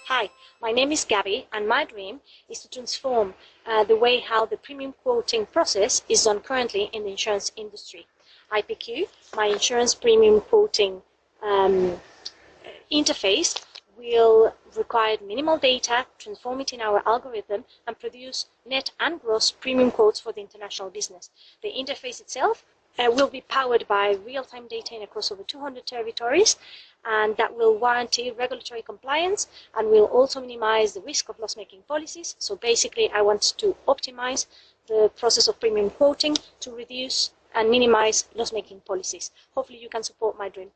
Hi, my name is Gabby, and my dream is to transform the way how the premium quoting process is done currently in the insurance industry. IPQ, my insurance premium quoting interface, will require minimal data, transform it in our algorithm, and produce net and gross premium quotes for the international business. The interface itself will be powered by real-time data in across over 200 territories, and that will guarantee regulatory compliance and will also minimize the risk of loss-making policies. So basically, I want to optimize the process of premium quoting to reduce and minimize loss-making policies. Hopefully you can support my dream.